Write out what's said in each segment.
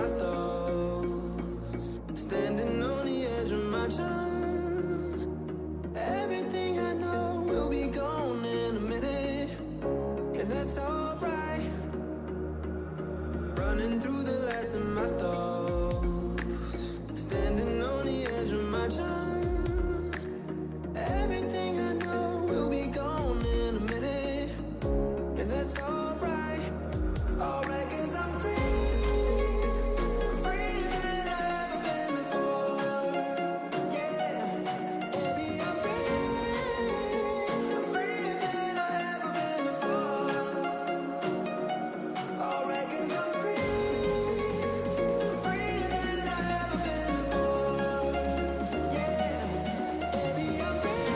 my thoughts, standing on the edge of my time. Everything I know will be gone in a minute, and that's alright. Running through the last of my thoughts, standing on the edge of my time. Everything I know will be gone in a minute, and that's alright. Alright, 'cause I'm free. I'm freer than I've ever been before. Yeah, baby, I'm free. I'm freer than I've ever been before. Alright, 'cause I'm free. I'm freer than I've ever been before. Yeah, baby, I'm free.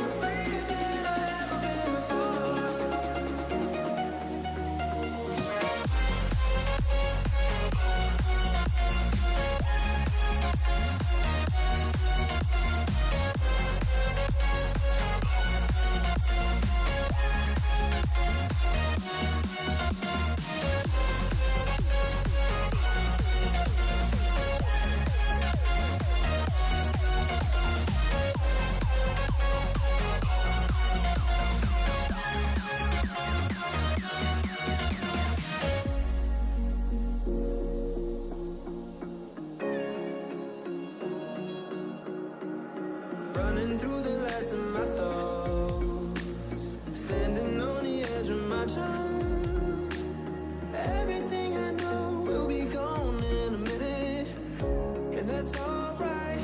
I'm freer than I've ever been before. Running through the last of my thoughts, standing on the edge of my time. Everything I know will be gone in a minute, and that's alright.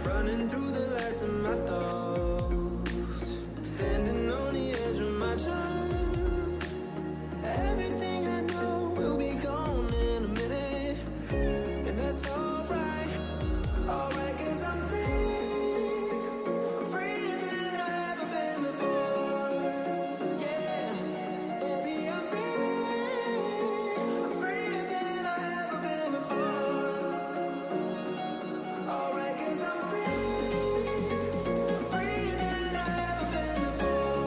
Running through the last of my thoughts, standing on the edge of my time. Everything I know will be gone in a minute, and that's alright. Alright, 'cause I'm free. I'm freer than I've ever been before. Yeah, baby, I'm free. I'm freer than I've ever been before. Alright, 'cause I'm free. I'm freer than I've ever been before.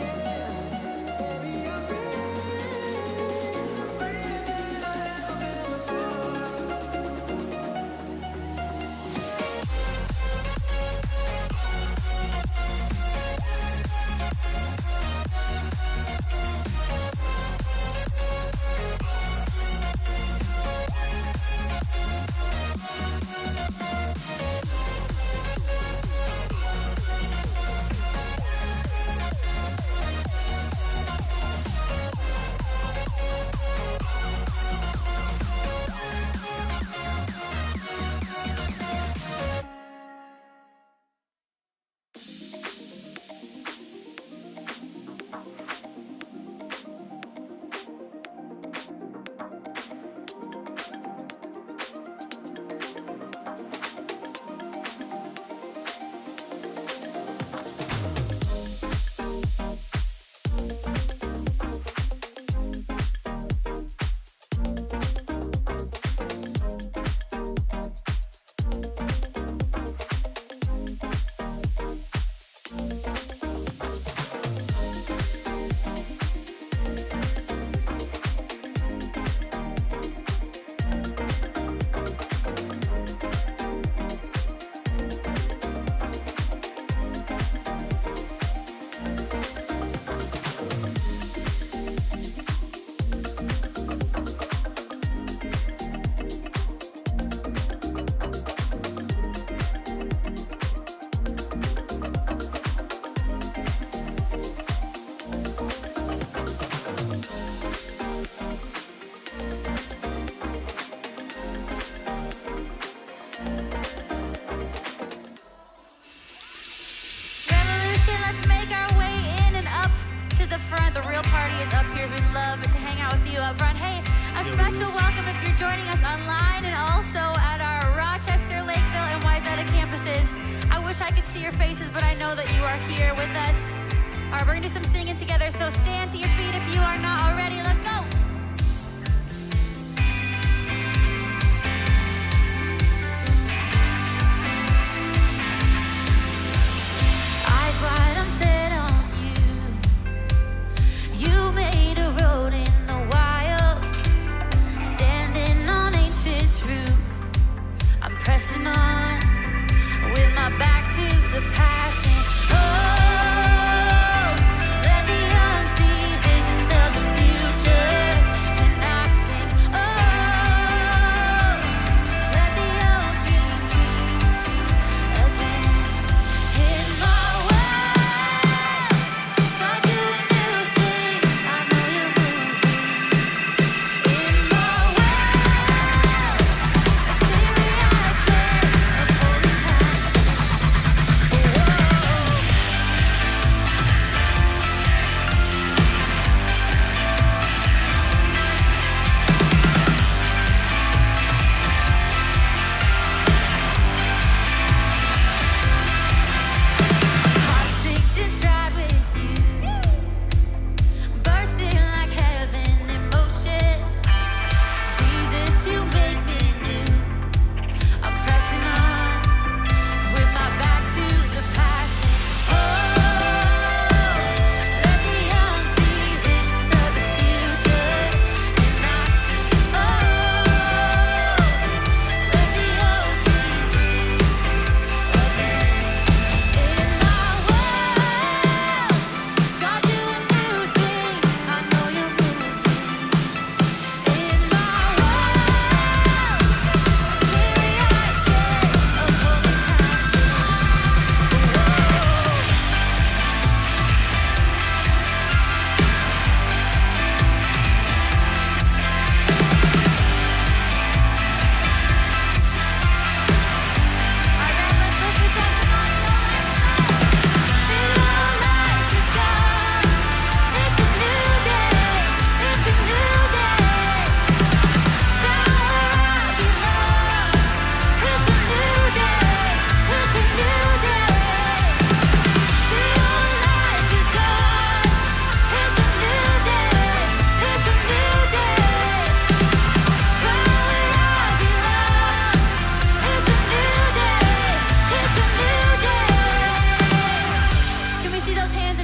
Yeah, baby, I'm free. I'm freer than I've ever been before. Let's make our way in and up to the front. The real party is up here. We'd love to hang out with you up front. Hey, a special welcome if you're joining us online and also at our Rochester, Lakeville, and Wayzata campuses. I wish I could see your faces, but I know that you are here with us. All right, we're gonna do some singing together, so stand to your feet if you are not already. Let's go. Eyes wide, I'm set on you. You made a road in the wild.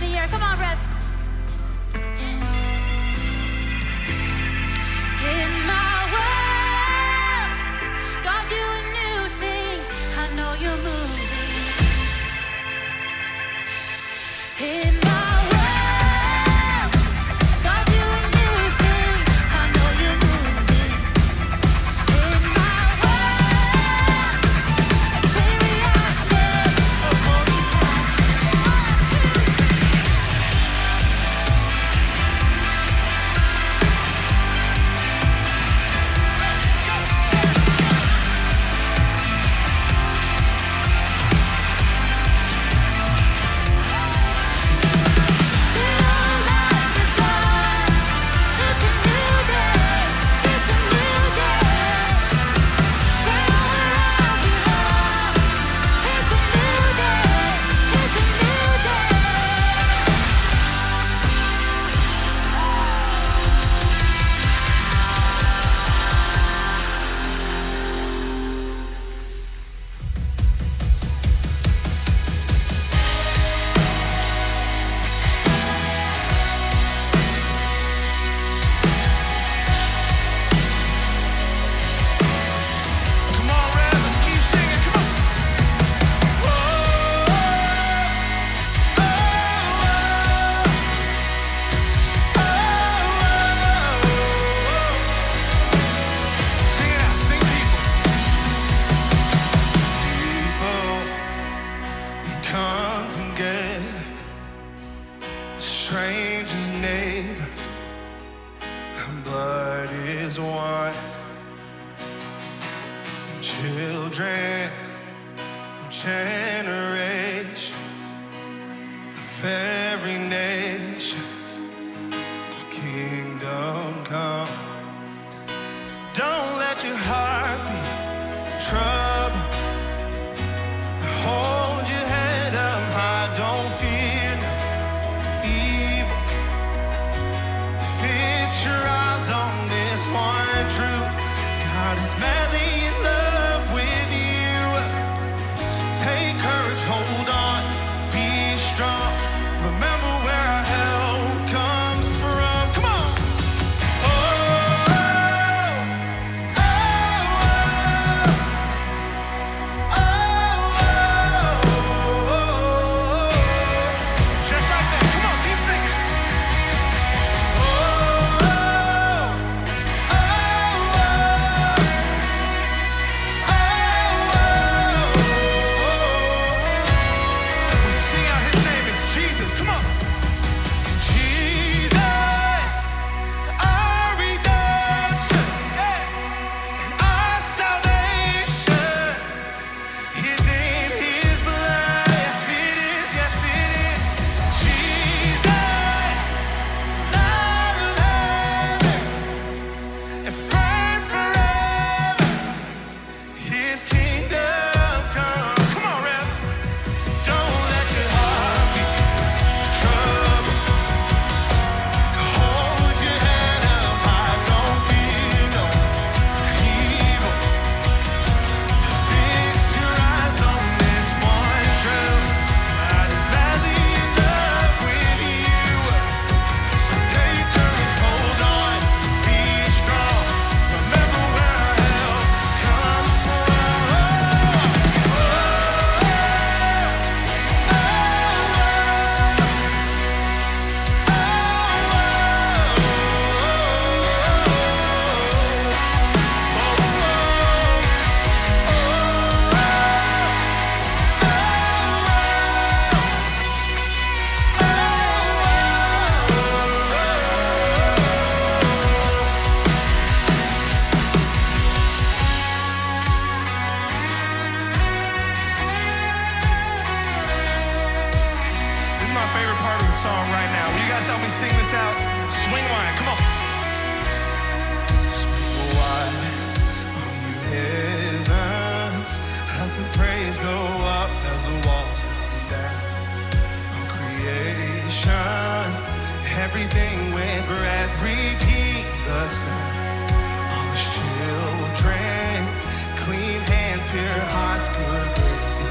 the air. Come on, Rev. In my world, God, do a new thing. I know you're moving. In my world, God, do a new thing. I know you're moving. In my world, a chain reaction of holy passion.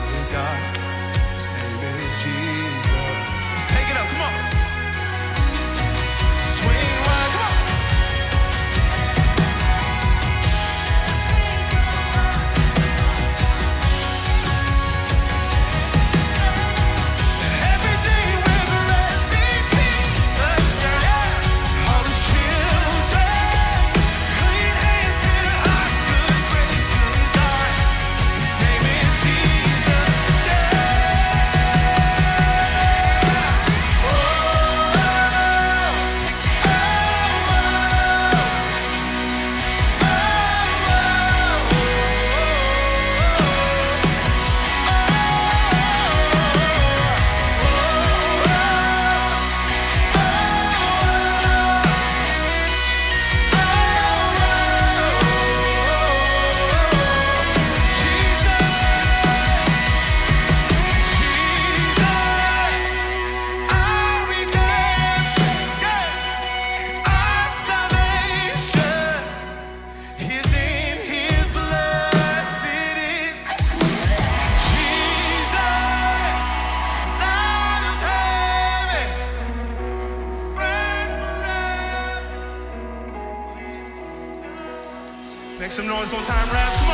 'Cause God, His name is Jesus. Let's take it up, come on. Make some noise one time, Rev. Come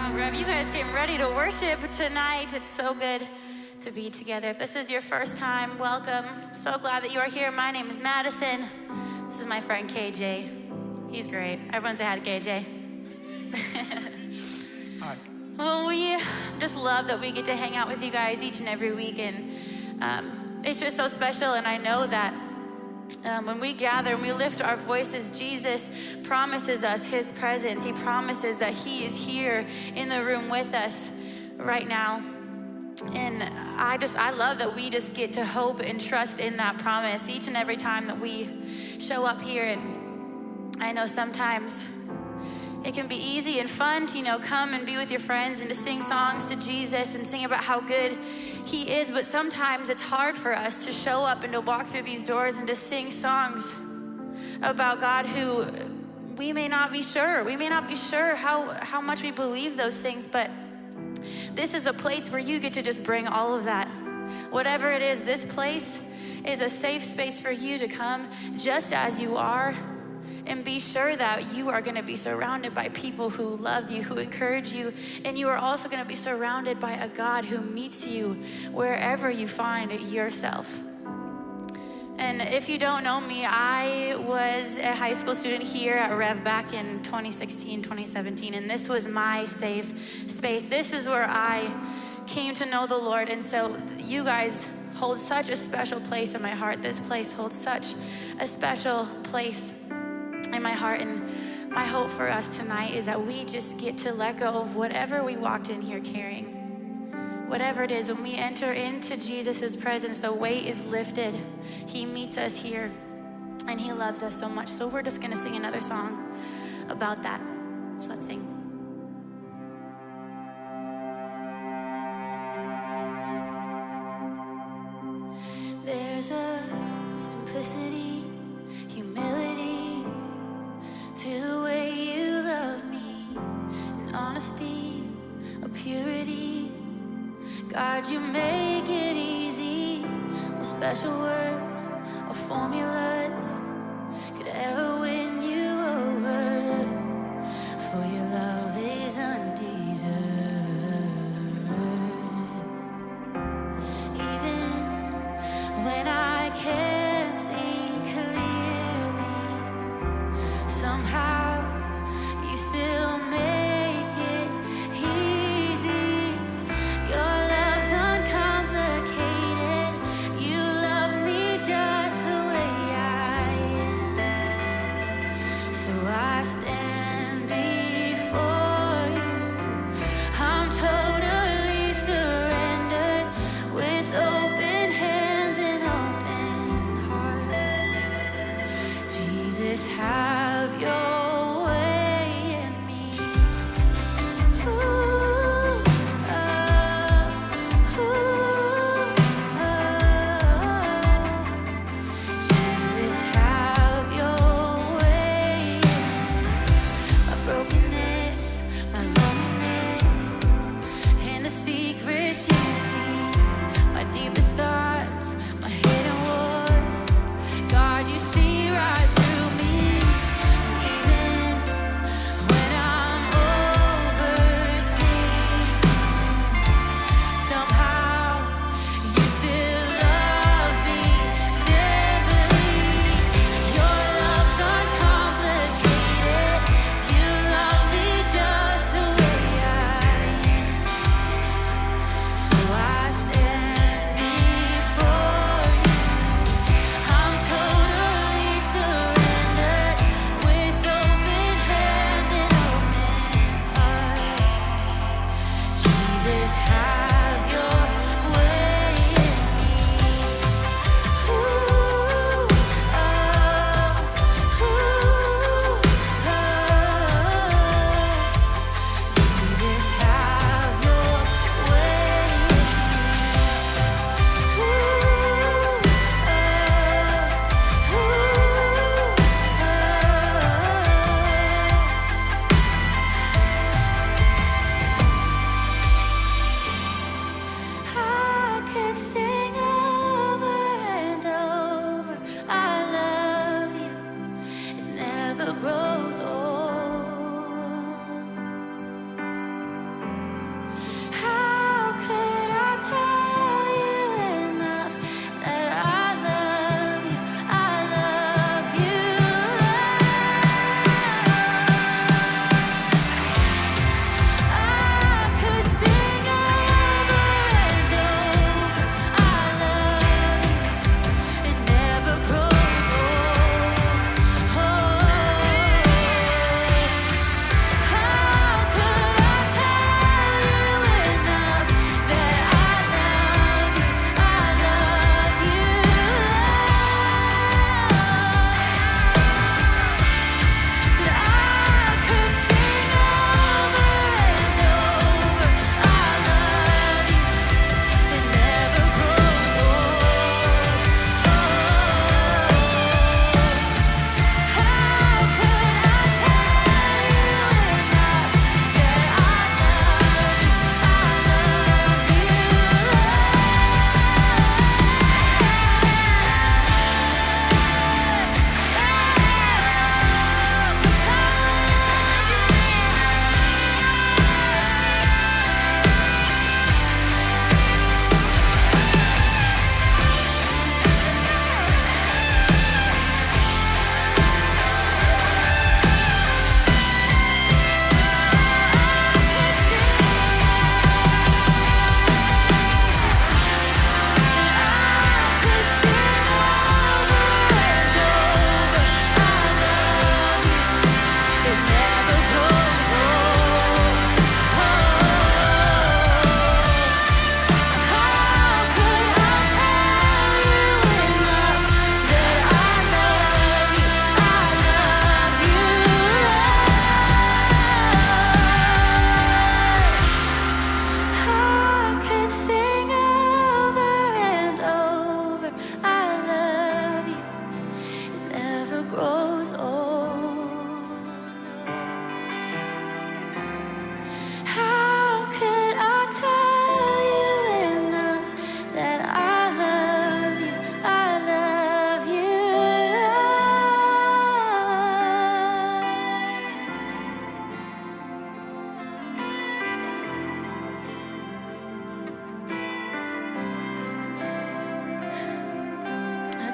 on. Rev, you guys came ready to worship tonight. It's so good to be together. If this is your first time, welcome. So glad that you are here. My name is Madison. This is my friend KJ. He's great. Everyone say hi to KJ. Hi. Well, we just love that we get to hang out with you guys each and every week, and it's just so special. And I know that when we gather and we lift our voices, Jesus promises us his presence. He promises that he is here in the room with us right now. And I love that we just get to hope and trust in that promise each and every time that we show up here. And I know sometimes it can be easy and fun to, come and be with your friends and to sing songs to Jesus and sing about how good he is. But sometimes it's hard for us to show up and to walk through these doors and to sing songs about God who we may not be sure. We may not be sure how much we believe those things, but this is a place where you get to just bring all of that. Whatever it is, this place is a safe space for you to come just as you are, and be sure that you are going to be surrounded by people who love you, who encourage you, and you are also going to be surrounded by a God who meets you wherever you find yourself. And if you don't know me, I was a high school student here at Rev back in 2016, 2017, and this was my safe space. This is where I came to know the Lord, and so you guys hold such a special place in my heart. This place holds such a special place in my heart, and my hope for us tonight is that we just get to let go of whatever we walked in here carrying. Whatever it is, when we enter into Jesus' presence, the weight is lifted. He meets us here, and he loves us so much. So we're just gonna sing another song about that. So let's sing. There's a simplicity, humility to the way you love me, an honesty, a purity. God, you make it easy. No special words or formulas could ever win you over, for your love is undeserved. Even when I can't see clearly, somehow you still make it easy. Your love's uncomplicated. You love me just the way I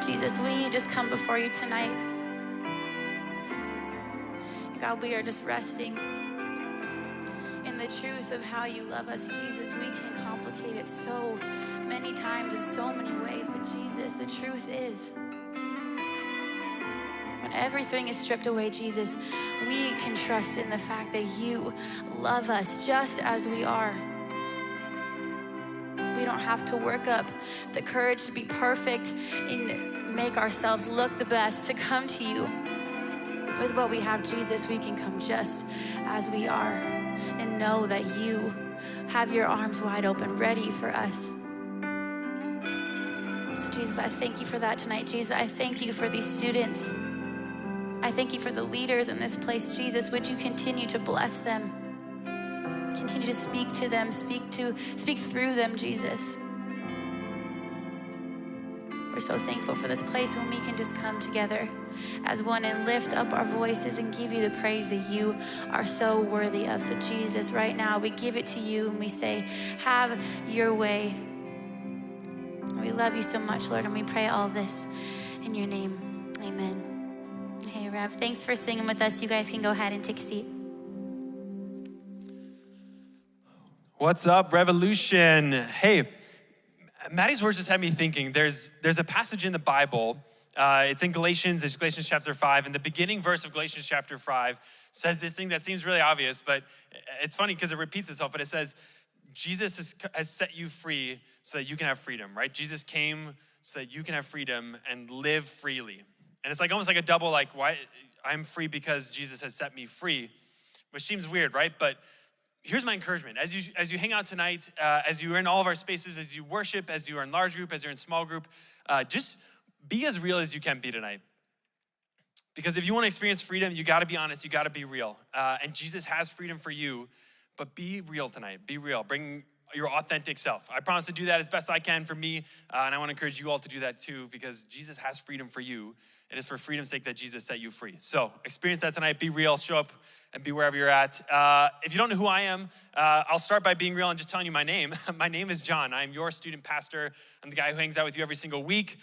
Jesus, we just come before you tonight. God, we are just resting in the truth of how you love us. Jesus, we can complicate it so many times in so many ways, but Jesus, the truth is, when everything is stripped away, Jesus, we can trust in the fact that you love us just as we are. We don't have to work up the courage to be perfect and make ourselves look the best to come to you. With what we have, Jesus, we can come just as we are and know that you have your arms wide open, ready for us. So Jesus, I thank you for that tonight. Jesus, I thank you for these students. I thank you for the leaders in this place. Jesus, would you continue to bless them? Continue to speak to them, speak through them, Jesus. We're so thankful for this place when we can just come together as one and lift up our voices and give you the praise that you are so worthy of. So Jesus, right now we give it to you and we say, have your way. We love you so much, Lord, and we pray all this in your name. Amen. Hey, Rev, thanks for singing with us. You guys can go ahead and take a seat. What's up, Revolution? Hey, Maddie's words just had me thinking. There's a passage in the Bible. It's in Galatians. It's Galatians chapter 5. And the beginning verse of Galatians chapter 5 says this thing that seems really obvious, but it's funny because it repeats itself. But it says, Jesus has set you free so that you can have freedom, right? Jesus came so that you can have freedom and live freely. And it's like almost like a double, like, why? I'm free because Jesus has set me free, which seems weird, right? But here's my encouragement. As you hang out tonight, as you're in all of our spaces, as you worship, as you are in large group, as you're in small group, just be as real as you can be tonight. Because if you want to experience freedom, you got to be honest, you got to be real. And Jesus has freedom for you, but be real tonight. Be real. Bring your authentic self. I promise to do that as best I can for me, and I want to encourage you all to do that too, because Jesus has freedom for you. It is for freedom's sake that Jesus set you free. So experience that tonight. Be real. Show up and be wherever you're at. If you don't know who I am, I'll start by being real and just telling you my name. My name is John. I'm your student pastor. I'm the guy who hangs out with you every single week.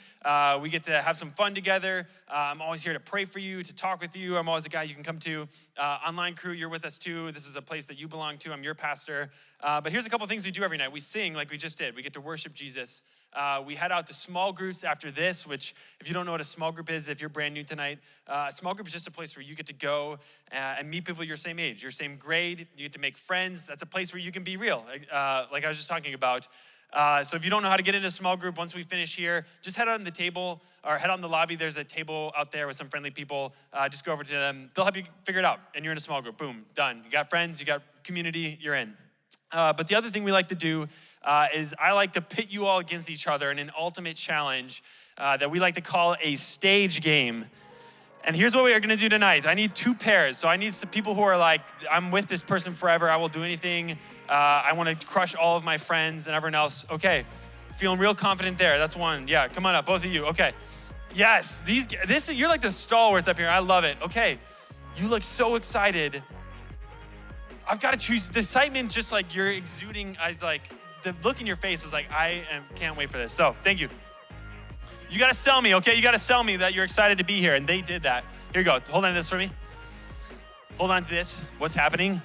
We get to have some fun together. I'm always here to pray for you, to talk with you. I'm always a guy you can come to. Online crew, you're with us too. This is a place that you belong to. I'm your pastor. But here's a couple things we do every night. We sing like we just did. We get to worship Jesus. We head out to small groups after this, which if you don't know what a small group is, if you're brand new tonight, a small group is just a place where you get to go and meet people your same age, your same grade. You get to make friends. That's a place where you can be real, like I was just talking about. So if you don't know how to get into a small group, once we finish here, just head on the table or head on the lobby. There's a table out there with some friendly people. Just go over to them. They'll help you figure it out, and you're in a small group. Boom, done. You got friends, you got community, you're in. But the other thing we like to do is I like to pit you all against each other in an ultimate challenge that we like to call a stage game. And here's what we are gonna do tonight. I need two pairs. So I need some people who are like, I'm with this person forever. I will do anything. I wanna crush all of my friends and everyone else. Okay, feeling real confident there. That's one. Yeah, come on up, both of you. Okay. Yes, you're like the stalwarts up here. I love it. Okay, you look so excited. I've got to choose. The excitement, just like you're exuding, the look in your face is like, can't wait for this. So thank you. You got to sell me, okay? You got to sell me that you're excited to be here, and they did that. Here you go. Hold on to this for me. Hold on to this. What's happening?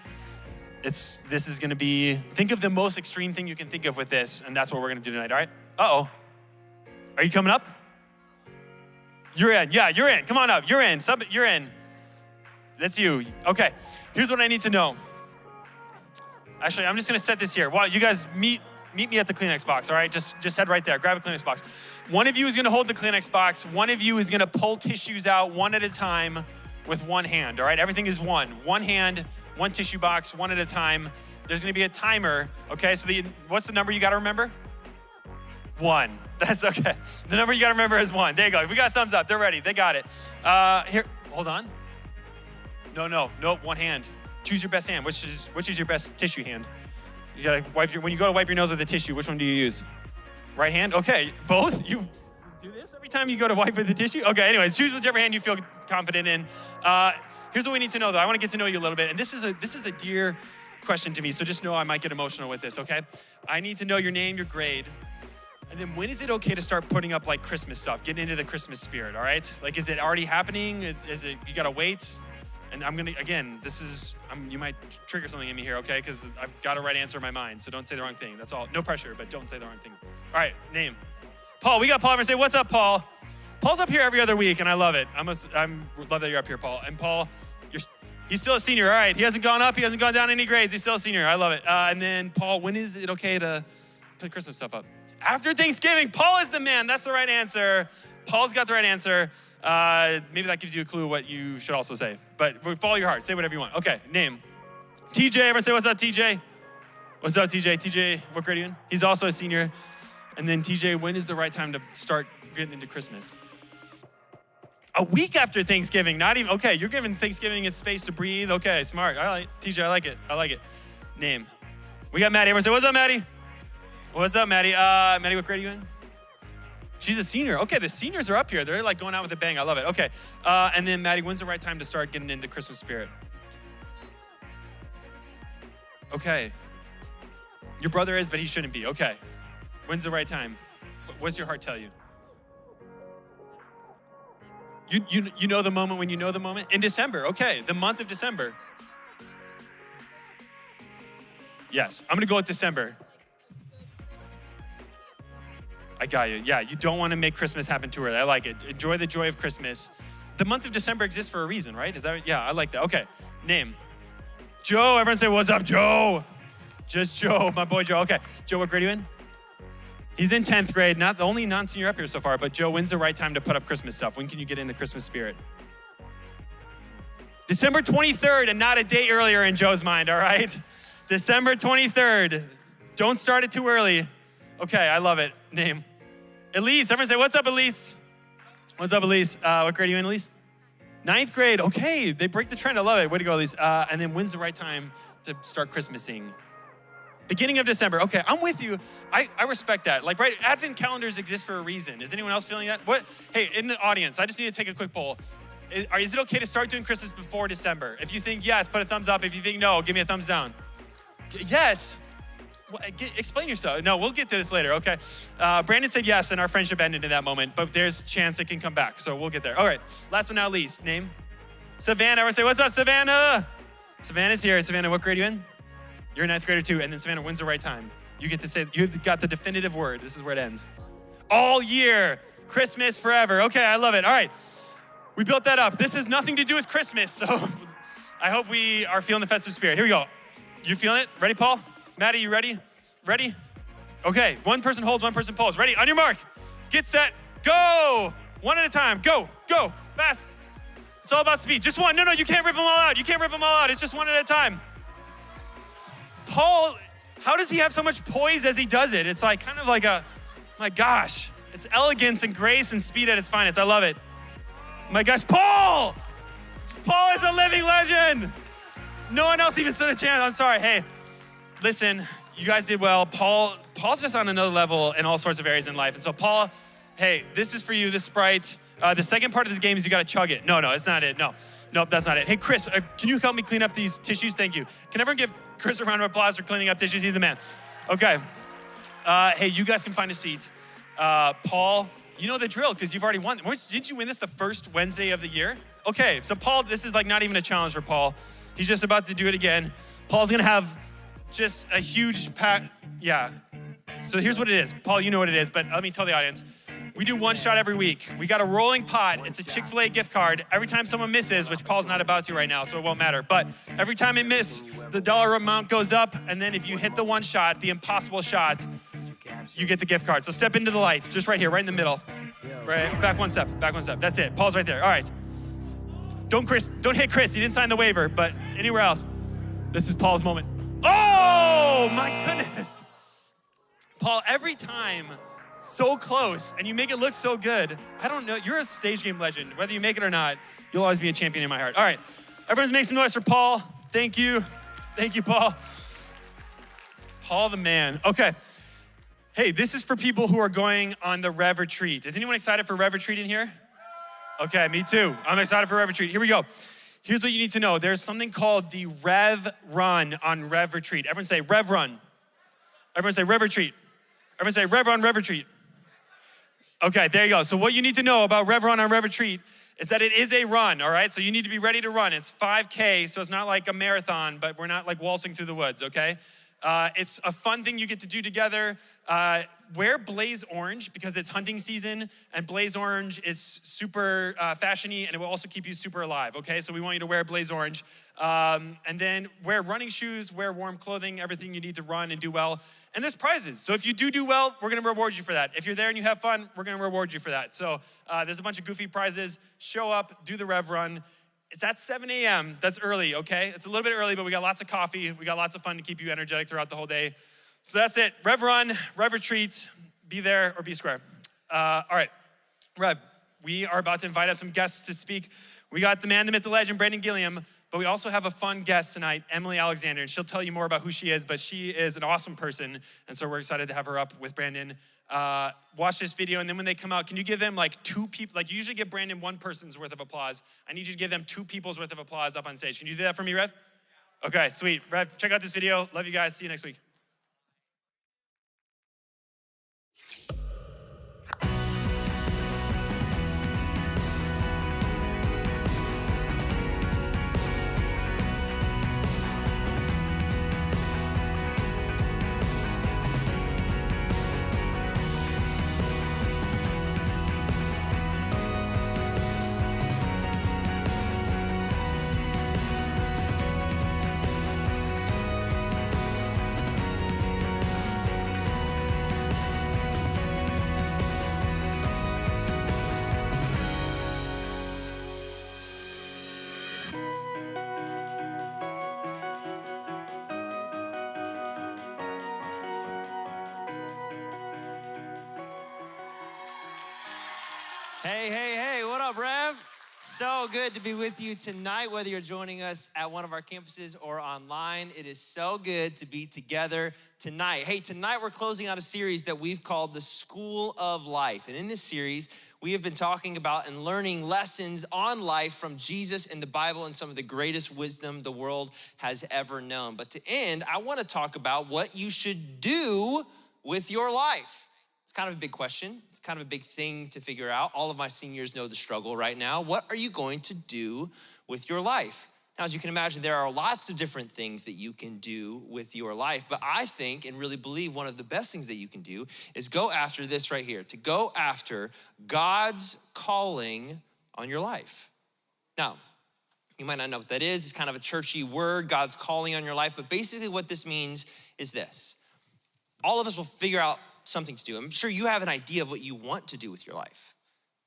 This is going to be, think of the most extreme thing you can think of with this, and that's what we're going to do tonight, all right? Uh-oh. Are you coming up? You're in. Yeah, you're in. Come on up. You're in. You're in. That's you. Okay. Here's what I need to know. Actually, I'm just gonna set this here. Wow, you guys meet me at the Kleenex box, all right? Just head right there, grab a Kleenex box. One of you is gonna hold the Kleenex box. One of you is gonna pull tissues out one at a time with one hand, all right? Everything is one. One hand, one tissue box, one at a time. There's gonna be a timer, okay? So what's the number you gotta remember? 1. That's okay. The number you gotta remember is 1. There you go. We got a thumbs up. They're ready. They got it. Here, hold on. No, one hand. Choose your best hand. Which is your best tissue hand? You gotta when you go to wipe your nose with a tissue, which one do you use? Right hand? Okay, both? You do this every time you go to wipe with the tissue? Okay, anyways, choose whichever hand you feel confident in. Here's what we need to know though. I wanna get to know you a little bit. And this is a dear question to me, so just know I might get emotional with this, okay? I need to know your name, your grade. And then when is it okay to start putting up like Christmas stuff, getting into the Christmas spirit, all right? Like, is it already happening? Is it, you gotta wait? And I'm gonna, again, you might trigger something in me here, okay? Because I've got a right answer in my mind, so don't say the wrong thing. That's all, no pressure, but don't say the wrong thing. All right, name. Paul, we got Paul. Everyone say, what's up, Paul? Paul's up here every other week, and I love it. I love that you're up here, Paul. And Paul, he's still a senior, all right. He hasn't gone up, he hasn't gone down any grades. He's still a senior, I love it. And then Paul, when is it okay to put Christmas stuff up? After Thanksgiving. Paul is the man, that's the right answer. Paul's got the right answer. Maybe that gives you a clue what you should also say. But follow your heart, say whatever you want. Okay, name. TJ, everyone say what's up, TJ? What's up, TJ? TJ, what grade are you in? He's also a senior. And then TJ, when is the right time to start getting into Christmas? A week after Thanksgiving, not even, okay, you're giving Thanksgiving its space to breathe. Okay, smart, TJ, I like it. Name. We got Maddie, everyone say, what's up, Maddie? What's up, Maddie? Maddie, what grade are you in? She's a senior. Okay, the seniors are up here. They're like going out with a bang. I love it. Okay, and then Maddie, when's the right time to start getting into Christmas spirit? Okay. Your brother is, but he shouldn't be. Okay. When's the right time? What's your heart tell you? You know the moment when you know the moment? In December, okay. The month of December. Yes, I'm gonna go with December. I got you. Yeah, you don't want to make Christmas happen too early. I like it. Enjoy the joy of Christmas. The month of December exists for a reason, right? Is that, yeah, I like that. Okay, name. Joe, everyone say, what's up, Joe? Just Joe, my boy Joe. Okay, Joe, what grade are you in? He's in 10th grade, not the only non-senior up here so far, but Joe, when's the right time to put up Christmas stuff? When can you get in the Christmas spirit? December 23rd, and not a day earlier in Joe's mind, all right? December 23rd. Don't start it too early. Okay, I love it. Name. Elise, everyone say, what's up, Elise? What's up, Elise? What grade are you in, Elise? 9th grade. Okay, they break the trend. I love it. Way to go, Elise. And then when's the right time to start Christmasing? Beginning of December. Okay, I'm with you. I respect that. Like, right, Advent calendars exist for a reason. Is anyone else feeling that? What? Hey, in the audience, I just need to take a quick poll. Is it okay to start doing Christmas before December? If you think yes, put a thumbs up. If you think no, give me a thumbs down. Yes. Explain yourself. No, we'll get to this later, okay? Brandon said yes, and our friendship ended in that moment, but there's a chance it can come back, so we'll get there. All right, last but not least, name? Savannah. Everyone say, what's up, Savannah? Savannah's here. Savannah, what grade are you in? You're a 9th grader too, and then Savannah, when's the right time? You get to say, you've got the definitive word. This is where it ends. All year, Christmas forever. Okay, I love it. All right, we built that up. This has nothing to do with Christmas, so I hope we are feeling the festive spirit. Here we go. You feeling it? Ready, Paul? Maddie, you ready? Ready? Okay, one person holds, one person pulls. Ready? On your mark, get set, go! One at a time, go, fast. It's all about speed. Just one. No, you can't rip them all out. You can't rip them all out. It's just one at a time. Paul, how does he have so much poise as he does it? It's like kind of like my gosh, it's elegance and grace and speed at its finest. I love it. My gosh, Paul! Paul is a living legend. No one else even stood a chance. I'm sorry. Hey, listen, you guys did well. Paul's just on another level in all sorts of areas in life. And so Paul, hey, this is for you, this Sprite. The second part of this game is you gotta chug it. No, it's not it, Nope, that's not it. Hey, Chris, can you help me clean up these tissues? Thank you. Can everyone give Chris a round of applause for cleaning up tissues? He's the man. Okay. Hey, you guys can find a seat. Paul, you know the drill because you've already won. Didn't you win this the first Wednesday of the year? Okay, so Paul, this is like not even a challenge for Paul. He's just about to do it again. Paul's gonna have just a huge pack. Yeah. So here's what it is. Paul, you know what it is, but let me tell the audience. We do one shot every week. We got a rolling pot. It's a Chick-fil-A gift card. Every time someone misses, which Paul's not about to right now, so it won't matter, but every time they miss, the dollar amount goes up, and then if you hit the one shot, the impossible shot, you get the gift card. So step into the light, just right here, right in the middle. Right, back one step. That's it. Paul's right there. All right. Don't hit Chris. He didn't sign the waiver, but anywhere else. This is Paul's moment. Oh, my goodness. Paul, every time, so close, and you make it look so good. I don't know. You're a stage game legend. Whether you make it or not, you'll always be a champion in my heart. All right. Everyone's make some noise for Paul. Thank you. Thank you, Paul. Paul the man. Okay. Hey, this is for people who are going on the Rev Retreat. Is anyone excited for Rev Retreat in here? Okay, me too. I'm excited for Rev Retreat. Here we go. Here's what you need to know. There's something called the Rev Run on Rev Retreat. Everyone say Rev Run. Everyone say Rev Retreat. Everyone say Rev Run, Rev Retreat. Okay, there you go. So what you need to know about Rev Run on Rev Retreat is that it is a run, all right? So you need to be ready to run. It's 5K, so it's not like a marathon, but we're not like waltzing through the woods, okay? It's a fun thing you get to do together. Wear blaze orange because it's hunting season, and blaze orange is super fashiony, and it will also keep you super alive, okay? So we want you to wear blaze orange. And then wear running shoes, wear warm clothing, everything you need to run and do well. And there's prizes. So if you do well, we're gonna reward you for that. If you're there and you have fun, we're gonna reward you for that. So there's a bunch of goofy prizes. Show up, do the Rev Run. It's at 7 a.m. That's early, okay? It's a little bit early, but we got lots of coffee. We got lots of fun to keep you energetic throughout the whole day. So that's it. Rev Run, Rev Retreat, be there or be square. All right, Rev, we are about to invite up some guests to speak. We got the man, the myth, the legend, Brandon Gilliam, but we also have a fun guest tonight, Emily Alexander, and she'll tell you more about who she is, but she is an awesome person, and so we're excited to have her up with Brandon. Watch this video, and then when they come out, can you give them like 2 people, like you usually give Brandon 1 person's worth of applause. I need you to give them 2 people's worth of applause up on stage. Can you do that for me, Rev? Okay, sweet. Rev, check out this video. Love you guys. See you next week. Hey, what up, Rev? So good to be with you tonight, whether you're joining us at one of our campuses or online. It is so good to be together tonight. Hey, tonight we're closing out a series that we've called the School of Life. And in this series, we have been talking about and learning lessons on life from Jesus and the Bible and some of the greatest wisdom the world has ever known. But to end, I want to talk about what you should do with your life. It's kind of a big question. It's kind of a big thing to figure out. All of my seniors know the struggle right now. What are you going to do with your life? Now, as you can imagine, there are lots of different things that you can do with your life, but I think and really believe one of the best things that you can do is go after this right here, to go after God's calling on your life. Now, you might not know what that is. It's kind of a churchy word, God's calling on your life, but basically what this means is this. All of us will figure out something to do. I'm sure you have an idea of what you want to do with your life.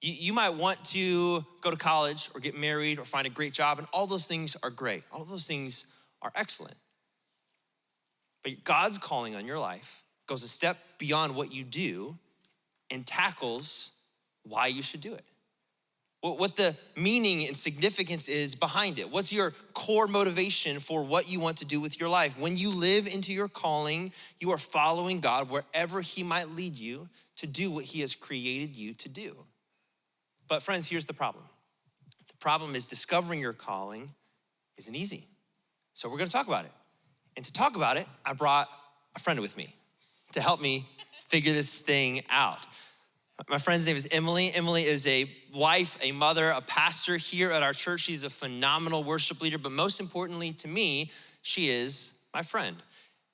You might want to go to college or get married or find a great job, and all those things are great. All of those things are excellent. But God's calling on your life goes a step beyond what you do and tackles why you should do it. What the meaning and significance is behind it. What's your core motivation for what you want to do with your life? When you live into your calling, you are following God wherever he might lead you to do what he has created you to do. But friends, here's the problem. The problem is discovering your calling isn't easy. So we're gonna talk about it. And to talk about it, I brought a friend with me to help me figure this thing out. My friend's name is Emily. Emily is a wife, a mother, a pastor here at our church. She's a phenomenal worship leader, but most importantly to me, she is my friend.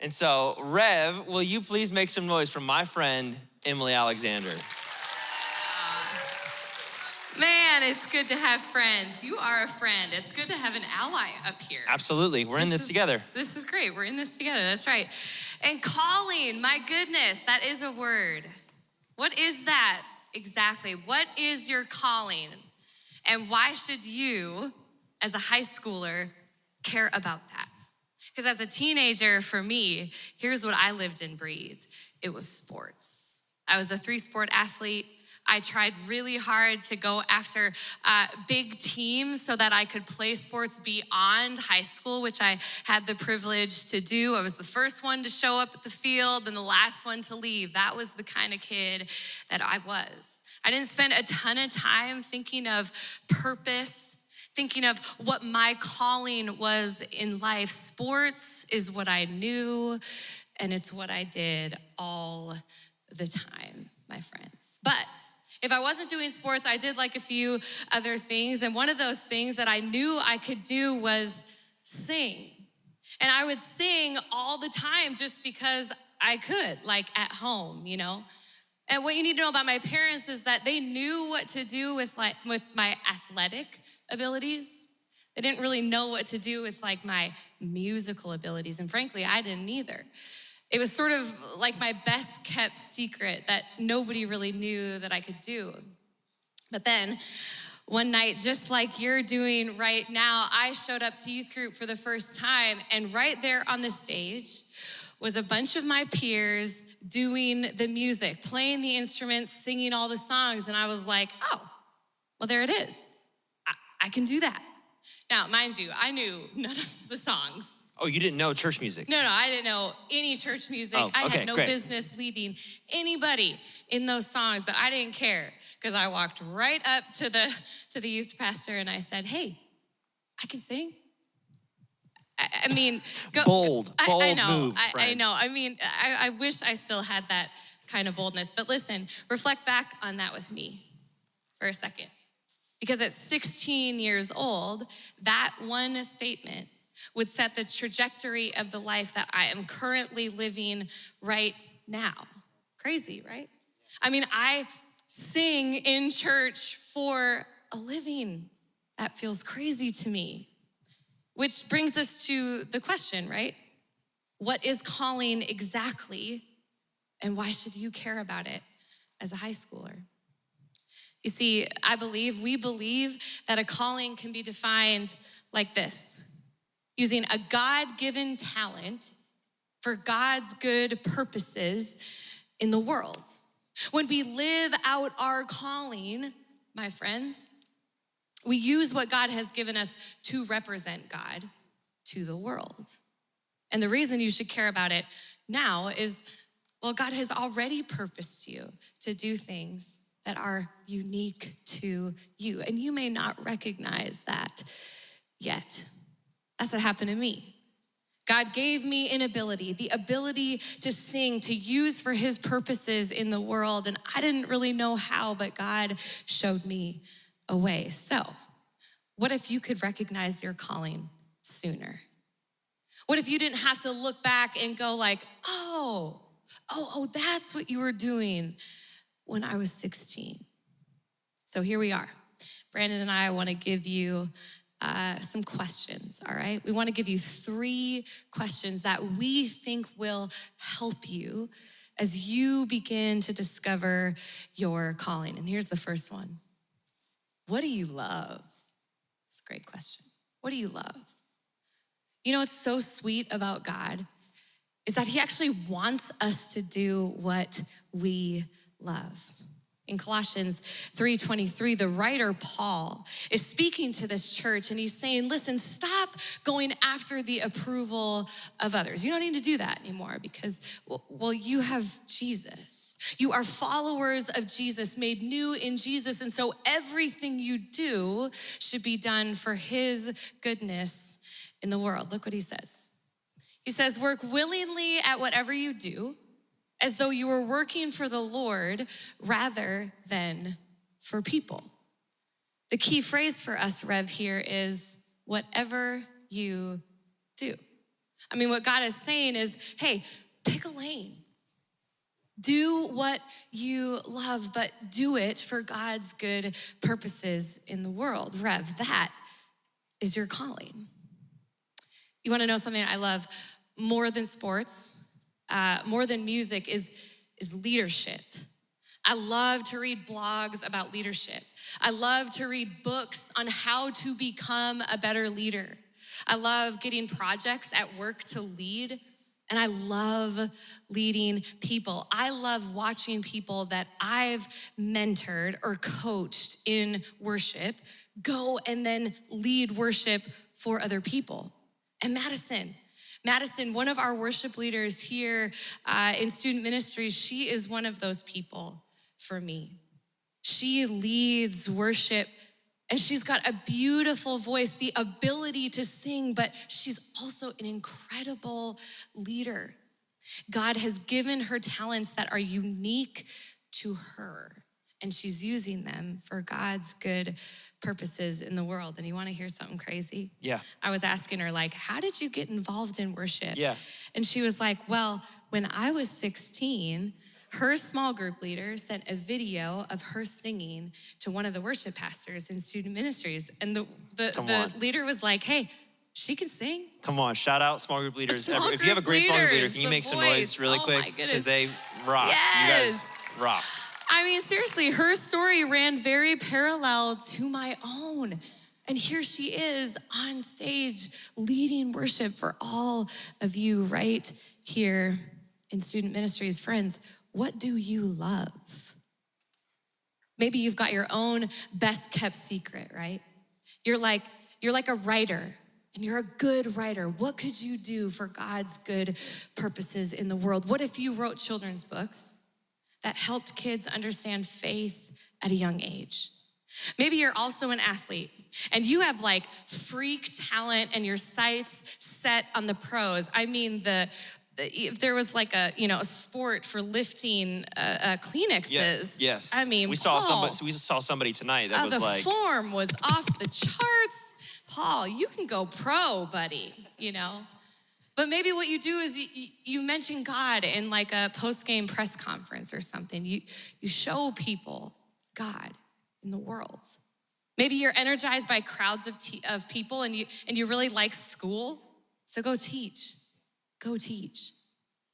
And so, Rev, will you please make some noise for my friend, Emily Alexander? Man, it's good to have friends. You are a friend. It's good to have an ally up here. Absolutely, we're in this together. This is great, we're in this together, that's right. And calling, my goodness, that is a word. What is that exactly? What is your calling? And why should you, as a high schooler, care about that? Because as a teenager, for me, here's what I lived and breathed. It was sports. I was a 3-sport athlete. I tried really hard to go after big teams so that I could play sports beyond high school, which I had the privilege to do. I was the first one to show up at the field and the last one to leave. That was the kind of kid that I was. I didn't spend a ton of time thinking of purpose, thinking of what my calling was in life. Sports is what I knew, and it's what I did all the time, my friends. But If I wasn't doing sports, I did like a few other things. And one of those things that I knew I could do was sing. And I would sing all the time just because I could, like at home, you know? And what you need to know about my parents is that they knew what to do with my athletic abilities. They didn't really know what to do with like my musical abilities. And frankly, I didn't either. It was sort of like my best kept secret that nobody really knew that I could do. But then one night, just like you're doing right now, I showed up to youth group for the first time, and right there on the stage was a bunch of my peers doing the music, playing the instruments, singing all the songs. And I was like, oh, well, there it is. I can do that. Now, mind you, I knew none of the songs. Oh, you didn't know church music? No, I didn't know any church music. Oh, I okay, had no great. business leading anybody in those songs, but I didn't care because I walked right up to the youth pastor and I said, hey, I can sing. I mean, go. Bold I know, move, I friend. know. I mean, I wish I still had that kind of boldness. But listen, reflect back on that with me for a second. Because at 16 years old, that one statement would set the trajectory of the life that I am currently living right now. Crazy, right? I mean, I sing in church for a living. That feels crazy to me. Which brings us to the question, right? What is calling exactly, and why should you care about it as a high schooler? You see, we believe that a calling can be defined like this: using a God-given talent for God's good purposes in the world. When we live out our calling, my friends, we use what God has given us to represent God to the world. And the reason you should care about it now is, well, God has already purposed you to do things that are unique to you. And you may not recognize that yet. That's what happened to me. God gave me an ability, the ability to sing, to use for his purposes in the world. And I didn't really know how, but God showed me a way. So, what if you could recognize your calling sooner? What if you didn't have to look back and go like, oh, that's what you were doing when I was 16. So here we are. Brandon and I want to give you some questions, all right? We want to give you 3 questions that we think will help you as you begin to discover your calling. And here's the first one. What do you love? It's a great question. What do you love? You know what's so sweet about God is that he actually wants us to do what we love. In Colossians 3:23, the writer Paul is speaking to this church and he's saying, listen, stop going after the approval of others. You don't need to do that anymore because, well, you have Jesus. You are followers of Jesus, made new in Jesus. And so everything you do should be done for his goodness in the world. Look what he says. He says, work willingly at whatever you do, as though you were working for the Lord rather than for people. The key phrase for us, Rev, here is whatever you do. I mean, what God is saying is, hey, pick a lane. Do what you love, but do it for God's good purposes in the world. Rev, that is your calling. You wanna know something I love more than sports? More than music is leadership. I love to read blogs about leadership. I love to read books on how to become a better leader. I love getting projects at work to lead, and I love leading people. I love watching people that I've mentored or coached in worship go and then lead worship for other people. And Madison, one of our worship leaders here in student ministries, she is one of those people for me. She leads worship and she's got a beautiful voice, the ability to sing, but she's also an incredible leader. God has given her talents that are unique to her. and she's using them for God's good purposes in the world. And you want to hear something crazy? Yeah. I was asking her, like, how did you get involved in worship? Yeah. And she was like, well, when I was 16, her small group leader sent a video of her singing to one of the worship pastors in student ministries. And the leader was like, hey, she can sing. Come on, shout out small group leaders. Small If you have a great small group leader, can you make some noise really Oh quick? my goodness. Because they rock. Yes. You guys rock. I mean, seriously, her story ran very parallel to my own. And here she is on stage leading worship for all of you right here in student ministries. Friends, what do you love? Maybe you've got your own best kept secret, right? You're like a writer, and you're a good writer. What could you do for God's good purposes in the world? What if you wrote children's books that helped kids understand faith at a young age? Maybe you're also an athlete and you have like freak talent and your sights set on the pros. I mean, if there was like a sport for lifting Kleenexes. Yes. I mean, we saw somebody tonight that was the like, form was off the charts. Paul, you can go pro, buddy, But maybe what you do is you mention God in like a post-game press conference or something. You show people God in the world. Maybe you're energized by crowds of people and you really like school. So go teach. Go teach.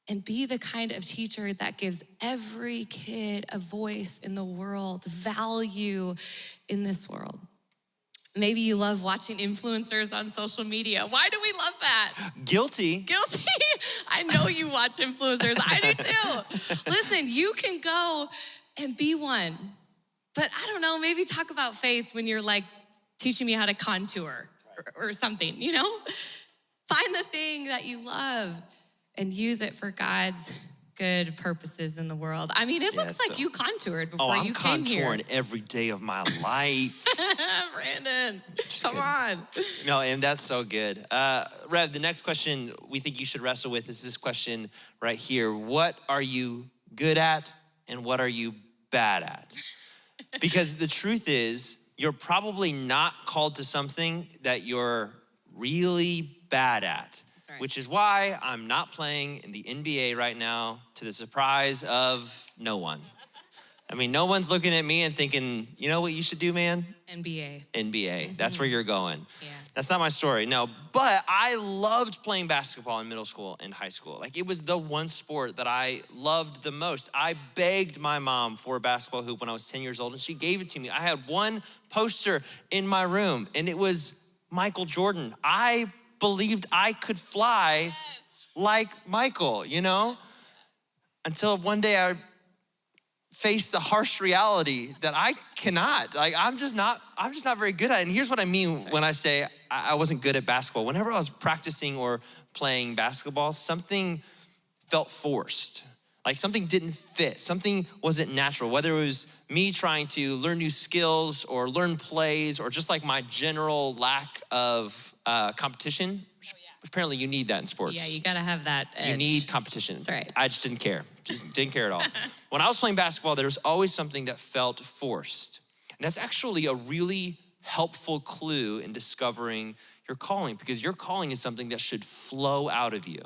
And be the kind of teacher that gives every kid a voice in the world, value in this world. Maybe you love watching influencers on social media. Why do we love that? Guilty. I know you watch influencers. I do too. Listen, you can go and be one. But I don't know, maybe talk about faith when you're like teaching me how to contour or something, Find the thing that you love and use it for God's good purposes in the world. I mean, it looks like you contoured before you came here. I'm contouring every day of my life. Brandon, come on. No, and that's so good. Rev, the next question we think you should wrestle with is this question right here. What are you good at and what are you bad at? Because the truth is, you're probably not called to something that you're really bad at. Right. Which is why I'm not playing in the NBA right now, to the surprise of no one. I mean, no one's looking at me and thinking, you know what you should do, man? NBA. Mm-hmm. That's where you're going. Yeah. That's not my story, no. But I loved playing basketball in middle school and high school. Like, it was the one sport that I loved the most. I begged my mom for a basketball hoop when I was 10 years old, and she gave it to me. I had one poster in my room, and it was Michael Jordan. I believed I could fly like Michael, Until one day I faced the harsh reality that I cannot. Like, I'm just not very good at it. And here's what I mean when I say I wasn't good at basketball. Whenever I was practicing or playing basketball, something felt forced. Like something didn't fit. Something wasn't natural. Whether it was me trying to learn new skills or learn plays or just like my general lack of competition. Apparently you need that in sports. Yeah, you gotta have that edge. You need competition. That's right. I just didn't care. Didn't care at all. When I was playing basketball, there was always something that felt forced. And that's actually a really helpful clue in discovering your calling, because your calling is something that should flow out of you.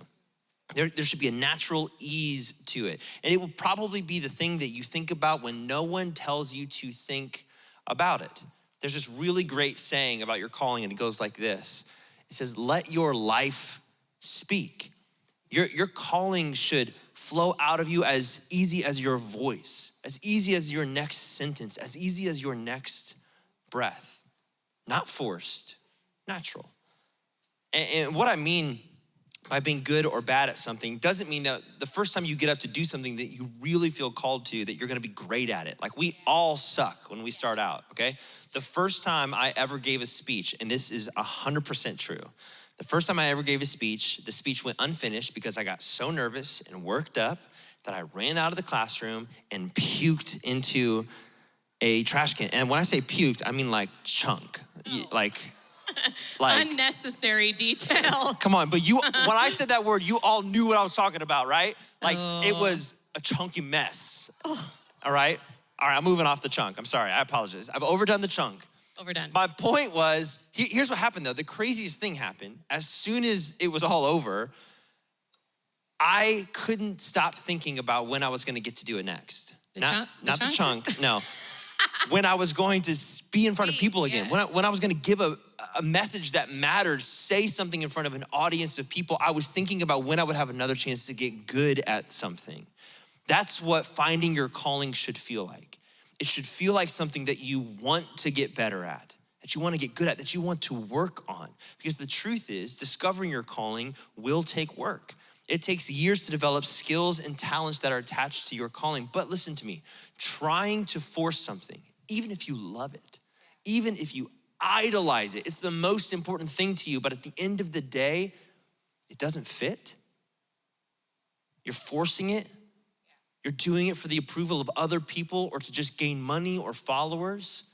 There should be a natural ease to it. And it will probably be the thing that you think about when no one tells you to think about it. There's this really great saying about your calling, and it goes like this. It says, let your life speak. Your calling should flow out of you as easy as your voice, as easy as your next sentence, as easy as your next breath. Not forced, natural. And what I mean by being good or bad at something doesn't mean that the first time you get up to do something that you really feel called to, that you're gonna be great at it. Like, we all suck when we start out, okay? The first time I ever gave a speech, and this is 100% true, the first time I ever gave a speech, the speech went unfinished because I got so nervous and worked up that I ran out of the classroom and puked into a trash can. And when I say puked, I mean like chunk, like unnecessary detail. Come on, but when I said that word, you all knew what I was talking about, right? Like, It was a chunky mess, all right? All right, I'm moving off the chunk. I'm sorry, I apologize. I've overdone the chunk. Overdone. My point was, here's what happened though. The craziest thing happened. As soon as it was all over, I couldn't stop thinking about when I was gonna get to do it next. Not the chunk, no. When I was going to be in front of people again, when I was gonna give a message that mattered, say something in front of an audience of people, I was thinking about when I would have another chance to get good at something. That's what finding your calling should feel like. It should feel like something that you want to get better at, that you want to get good at, that you want to work on. Because the truth is, discovering your calling will take work. It takes years to develop skills and talents that are attached to your calling. But listen to me, trying to force something, even if you love it, even if you idolize it, it's the most important thing to you, but at the end of the day, it doesn't fit. You're forcing it. You're doing it for the approval of other people or to just gain money or followers.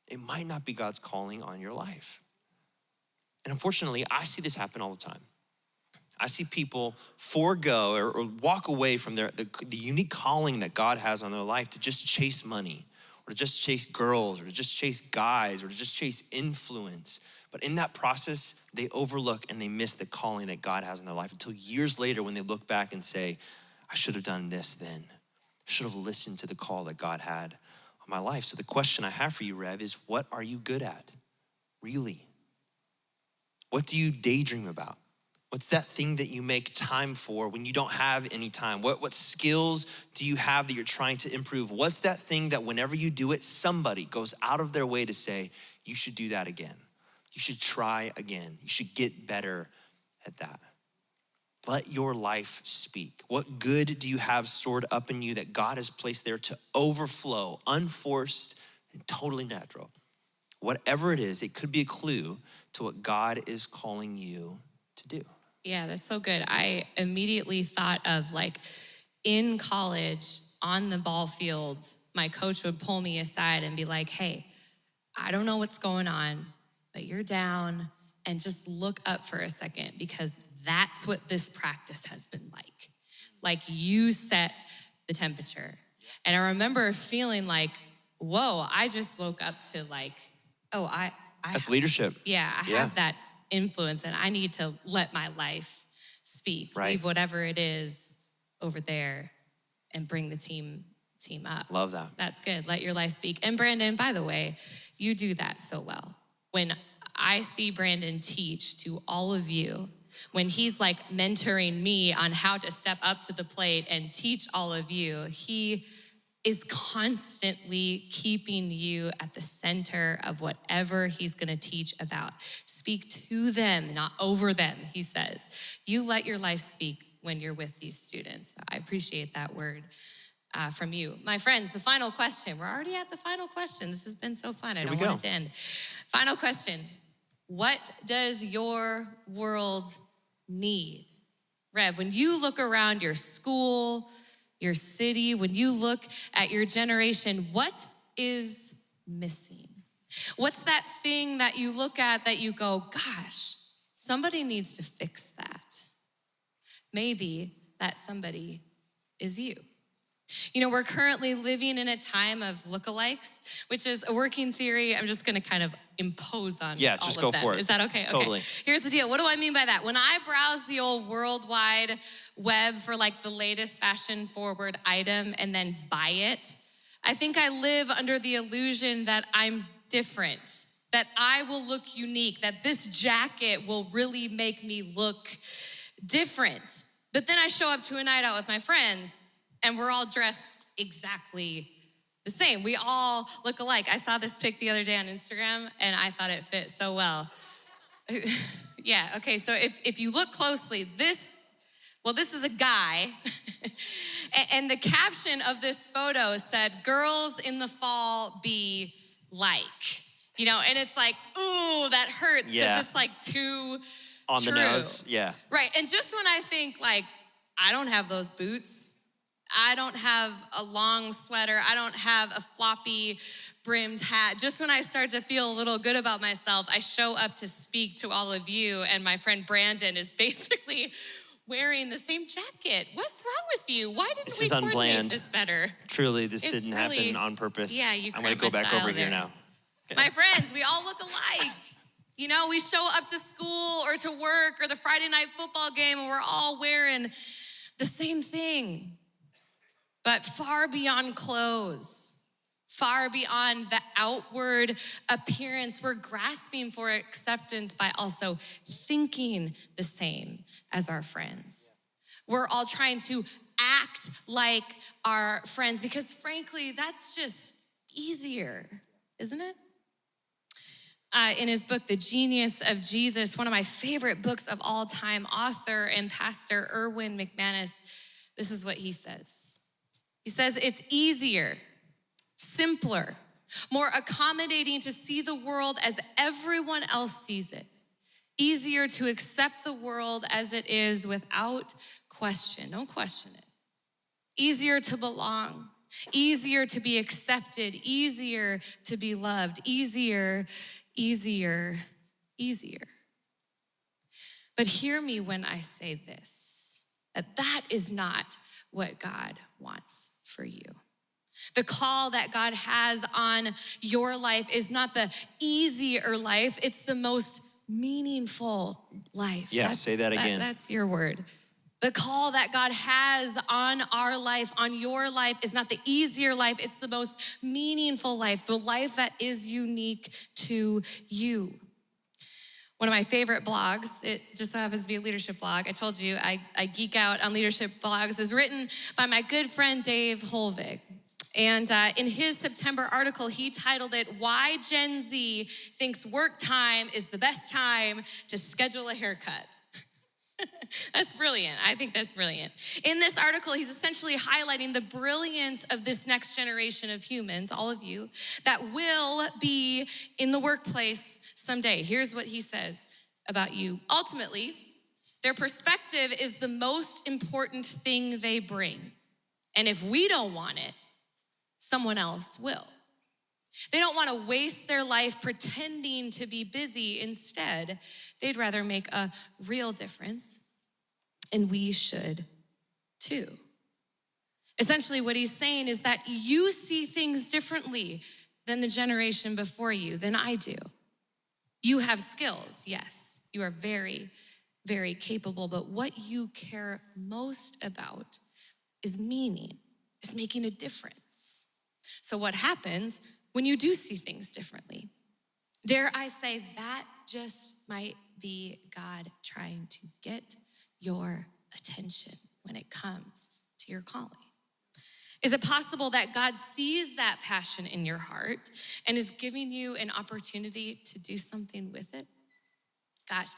It might not be God's calling on your life. And unfortunately, I see this happen all the time. I see people forego or walk away from the unique calling that God has on their life to just chase money or to just chase girls or to just chase guys or to just chase influence. But in that process, they overlook and they miss the calling that God has in their life until years later when they look back and say, I should have done this then. I should have listened to the call that God had on my life. So the question I have for you, Rev, is what are you good at? Really? What do you daydream about? What's that thing that you make time for when you don't have any time? What skills do you have that you're trying to improve? What's that thing that whenever you do it, somebody goes out of their way to say, you should do that again. You should try again. You should get better at that. Let your life speak. What good do you have stored up in you that God has placed there to overflow, unforced and totally natural? Whatever it is, it could be a clue to what God is calling you to do. Yeah, that's so good. I immediately thought of like in college on the ball field, my coach would pull me aside and be like, hey, I don't know what's going on, but you're down and just look up for a second because that's what this practice has been like. Like you set the temperature. And I remember feeling like, whoa, I just woke up to like, oh, That's leadership. Yeah, I have that influence and I need to let my life speak. Right. Leave whatever it is over there and bring the team up. Love that. That's good. Let your life speak. And Brandon, by the way, you do that so well. When I see Brandon teach to all of you, when he's like mentoring me on how to step up to the plate and teach all of you, he is constantly keeping you at the center of whatever he's gonna teach about. Speak to them, not over them, he says. You let your life speak when you're with these students. I appreciate that word from you. My friends, the final question. We're already at the final question. This has been so fun. I don't want it to end. Final question. What does your world need? Rev, when you look around your school, your city, when you look at your generation, what is missing? What's that thing that you look at that you go, gosh, somebody needs to fix that? Maybe that somebody is you. You know, we're currently living in a time of lookalikes, which is a working theory. I'm just gonna kind of impose on all of them. Yeah, just go for it. Is that okay? Totally. Okay. Here's the deal. What do I mean by that? When I browse the old World Wide Web for like the latest fashion forward item and then buy it, I think I live under the illusion that I'm different, that I will look unique, that this jacket will really make me look different. But then I show up to a night out with my friends and we're all dressed exactly the same. We all look alike. I saw this pic the other day on Instagram and I thought it fit so well. Yeah, okay, so if you look closely, this is a guy. And the caption of this photo said, girls in the fall be like. You know, and it's like, ooh, that hurts because it's like too on true. The nose, yeah. Right, and just when I think like, I don't have those boots, I don't have a long sweater, I don't have a floppy brimmed hat. Just when I start to feel a little good about myself, I show up to speak to all of you, and my friend Brandon is basically wearing the same jacket. What's wrong with you? Why didn't This we is coordinate unplanned. this better? Truly, this It's didn't really- happen on purpose. Yeah, you I'm gonna cramped go my back over style here there. now. My friends, we all look alike. You know, we show up to school or to work or the Friday night football game and we're all wearing the same thing. But far beyond clothes, far beyond the outward appearance, we're grasping for acceptance by also thinking the same as our friends. We're all trying to act like our friends because frankly, that's just easier, isn't it? In his book, The Genius of Jesus, one of my favorite books of all time, author and pastor Erwin McManus, this is what he says. He says, it's easier, simpler, more accommodating to see the world as everyone else sees it. Easier to accept the world as it is without question. Don't question it. Easier to belong. Easier to be accepted. Easier to be loved. Easier. But hear me when I say this, that is not what God wants for you. The call that God has on your life is not the easier life, it's the most meaningful life. Yeah, say that again. That's your word. The call that God has on our life, on your life, is not the easier life, it's the most meaningful life, the life that is unique to you. One of my favorite blogs, it just so happens to be a leadership blog. I told you I geek out on leadership blogs, is written by my good friend Dave Holvig. And in his September article, he titled it, Why Gen Z Thinks Work Time is the Best Time to Schedule a Haircut. That's brilliant. I think that's brilliant. In this article, he's essentially highlighting the brilliance of this next generation of humans, all of you, that will be in the workplace someday. Here's what he says about you. Ultimately, their perspective is the most important thing they bring. And if we don't want it, someone else will. They don't want to waste their life pretending to be busy. Instead, they'd rather make a real difference, and we should too. Essentially, what he's saying is that you see things differently than the generation before you, than I do. You have skills, yes. You are very, very capable, but what you care most about is meaning, is making a difference. So what happens when you do see things differently? Dare I say, that just might be God trying to get your attention when it comes to your calling. Is it possible that God sees that passion in your heart and is giving you an opportunity to do something with it? Gosh,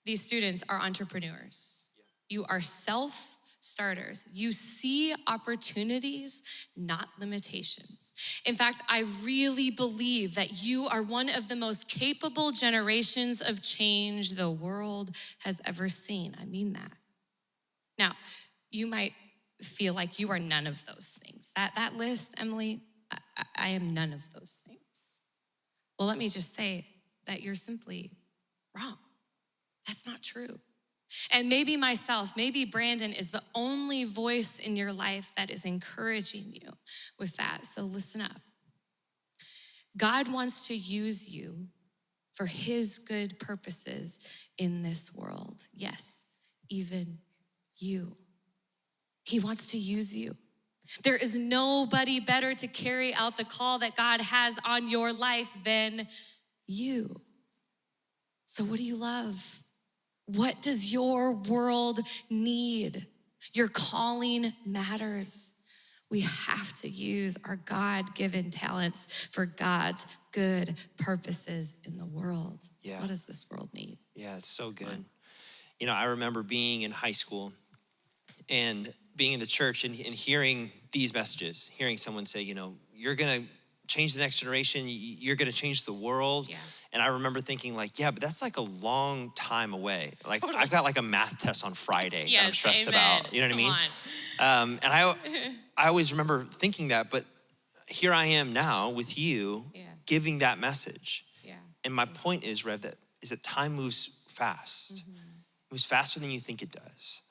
these students are entrepreneurs. You are self-starters. You see opportunities, not limitations. In fact, I really believe that you are one of the most capable generations of change the world has ever seen. I mean that. Now, you might feel like you are none of those things. That list, Emily, I am none of those things. Well, let me just say that you're simply wrong. That's not true. And maybe myself, maybe Brandon is the only voice in your life that is encouraging you with that. So listen up. God wants to use you for his good purposes in this world. Yes, even you. He wants to use you. There is nobody better to carry out the call that God has on your life than you. So what do you love? What does your world need? Your calling matters. We have to use our God-given talents for God's good purposes in the world. Yeah. What does this world need? Yeah, it's so good. You know, I remember being in high school and being in the church and hearing these messages, hearing someone say, you know, you're gonna change the next generation, you're gonna change the world. Yeah. And I remember thinking like, yeah, but that's like a long time away. Like Totally. I've got like a math test on Friday that I'm Yes, stressed amen. about, you know what Come I mean? And I always remember thinking that, but here I am now with you giving that message. Yeah. And my point is, Rev, that time moves fast. It moves faster than you think it does.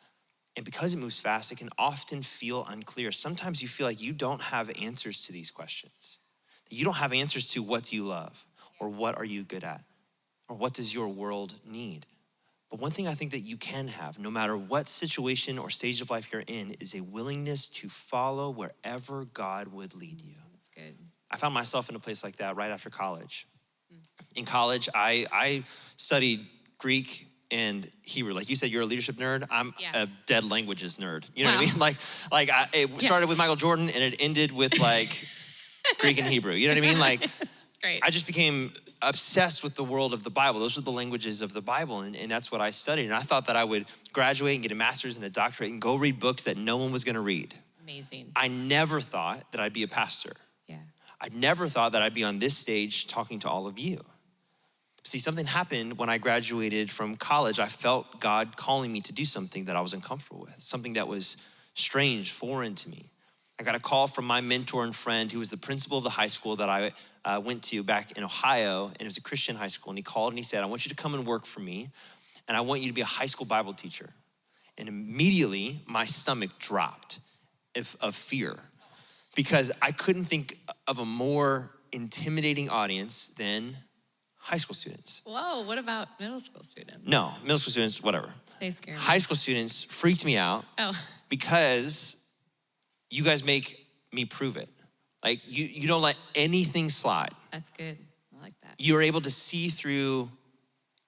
And because it moves fast, it can often feel unclear. Sometimes you feel like you don't have answers to these questions. You don't have answers to what do you love, or what are you good at, or what does your world need? But one thing I think that you can have, no matter what situation or stage of life you're in, is a willingness to follow wherever God would lead you. That's good. I found myself in a place like that right after college. In college, I studied Greek and Hebrew. Like you said, you're a leadership nerd. I'm a dead languages nerd. You know what I mean? It started with Michael Jordan and it ended with like Greek and Hebrew. You know what I mean? Like, That's great. I just became obsessed with the world of the Bible. Those are the languages of the Bible, and that's what I studied. And I thought that I would graduate and get a master's and a doctorate and go read books that no one was gonna read. Amazing. I never thought that I'd be a pastor. Yeah. I never thought that I'd be on this stage talking to all of you. See, something happened when I graduated from college. I felt God calling me to do something that I was uncomfortable with, something that was strange, foreign to me. I got a call from my mentor and friend who was the principal of the high school that I went to back in Ohio, and it was a Christian high school. And he called and he said, I want you to come and work for me, and I want you to be a high school Bible teacher. And immediately my stomach dropped of fear, because I couldn't think of a more intimidating audience than high school students. Whoa, what about middle school students? No, middle school students, whatever. They scare me. High school students freaked me out because you guys make me prove it. Like you don't let anything slide. That's good. I like that. You're able to see through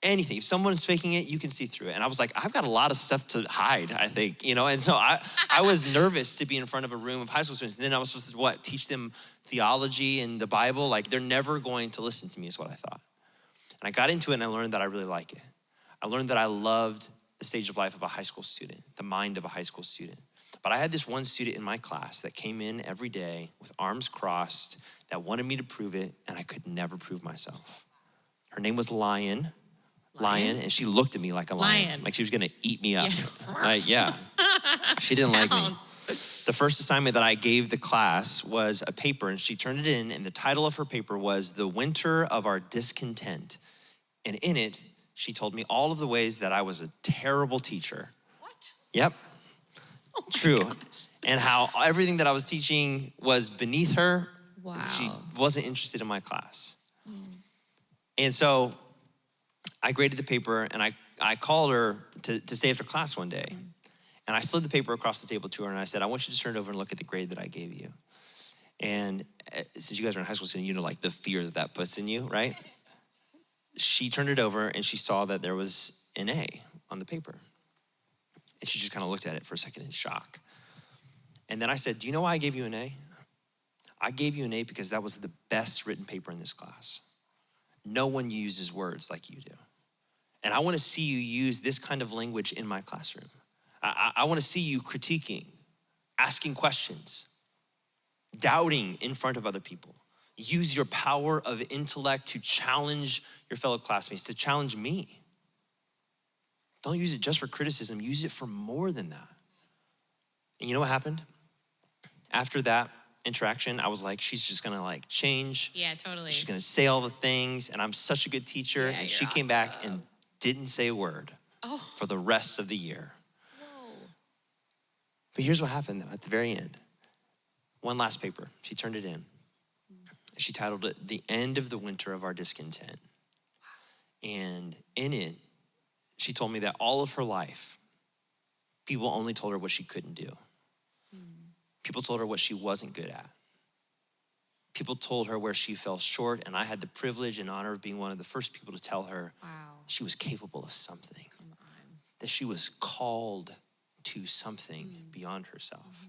anything. If someone's faking it, you can see through it. And I was like, I've got a lot of stuff to hide, I think, you know? And so I was nervous to be in front of a room of high school students. And then I was supposed to teach them theology and the Bible. Like they're never going to listen to me is what I thought. And I got into it and I learned that I really like it. I learned that I loved the stage of life of a high school student, the mind of a high school student. But I had this one student in my class that came in every day with arms crossed that wanted me to prove it, and I could never prove myself. Her name was Lion, and she looked at me like a lion. Like she was gonna eat me up. Yeah. She didn't like me. The first assignment that I gave the class was a paper, and she turned it in, and the title of her paper was The Winter of Our Discontent. And in it, she told me all of the ways that I was a terrible teacher. What? Yep. Oh True. Gosh. And how everything that I was teaching was beneath her. Wow. She wasn't interested in my class. And so I graded the paper, and I called her to stay after class one day. And I slid the paper across the table to her, and I said, I want you to turn it over and look at the grade that I gave you. And since you guys are in high school student, you know like the fear that puts in you, right? She turned it over, and she saw that there was an A on the paper. And she just kind of looked at it for a second in shock. And then I said, do you know why I gave you an A? I gave you an A because that was the best written paper in this class. No one uses words like you do. And I want to see you use this kind of language in my classroom. I want to see you critiquing, asking questions, doubting in front of other people. Use your power of intellect to challenge your fellow classmates, to challenge me. Don't use it just for criticism, use it for more than that. And you know what happened? After that interaction, I was like, she's just gonna like change. Yeah, totally. She's gonna say all the things, and I'm such a good teacher. Yeah, and she you're came back and didn't say a word for the rest of the year. Whoa. But here's what happened though, at the very end. One last paper, she turned it in. She titled it, The End of the Winter of Our Discontent. And in it, she told me that all of her life, people only told her what she couldn't do. People told her what she wasn't good at. People told her where she fell short, and I had the privilege and honor of being one of the first people to tell her she was capable of something, that she was called to something beyond herself.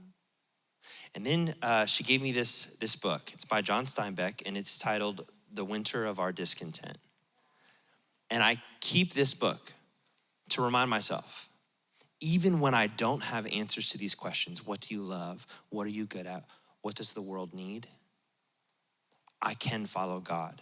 And then she gave me this book. It's by John Steinbeck, and it's titled The Winter of Our Discontent. And I keep this book to remind myself, even when I don't have answers to these questions, what do you love? What are you good at? What does the world need? I can follow God.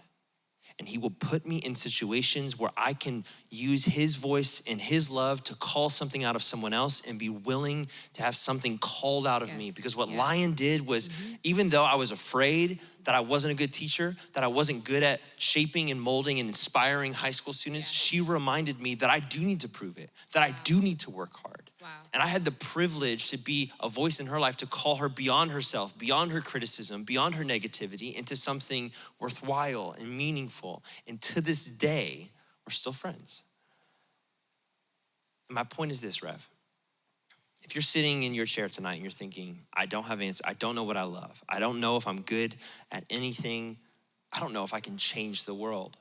And he will put me in situations where I can use his voice and his love to call something out of someone else and be willing to have something called out of me. Because what Lion did was, even though I was afraid, that I wasn't a good teacher, that I wasn't good at shaping and molding and inspiring high school students, she reminded me that I do need to prove it, that I do need to work hard. Wow. And I had the privilege to be a voice in her life to call her beyond herself, beyond her criticism, beyond her negativity, into something worthwhile and meaningful. And to this day, we're still friends. And my point is this, Rev. If you're sitting in your chair tonight and you're thinking, I don't have answers, I don't know what I love, I don't know if I'm good at anything, I don't know if I can change the world.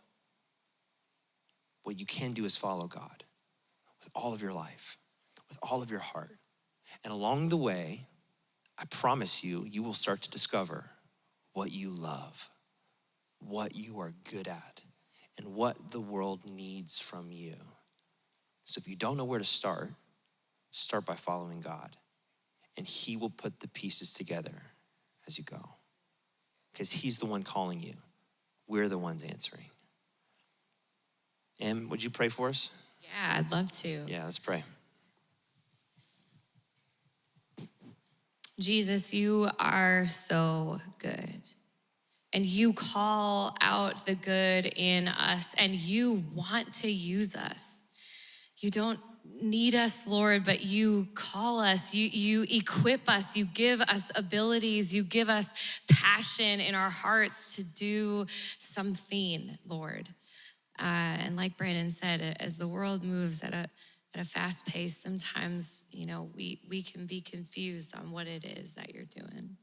What you can do is follow God with all of your life, with all of your heart. And along the way, I promise you, you will start to discover what you love, what you are good at, and what the world needs from you. So if you don't know where to start by following God, and he will put the pieces together as you go. Because he's the one calling you. We're the ones answering. Em, would you pray for us? Yeah, I'd love to. Yeah, let's pray. Jesus, you are so good. And you call out the good in us, and you want to use us. You don't need us, Lord, but you call us, you equip us, you give us abilities, you give us passion in our hearts to do something, Lord. And like Brandon said, as the world moves at a fast pace, sometimes, we can be confused on what it is that you're doing.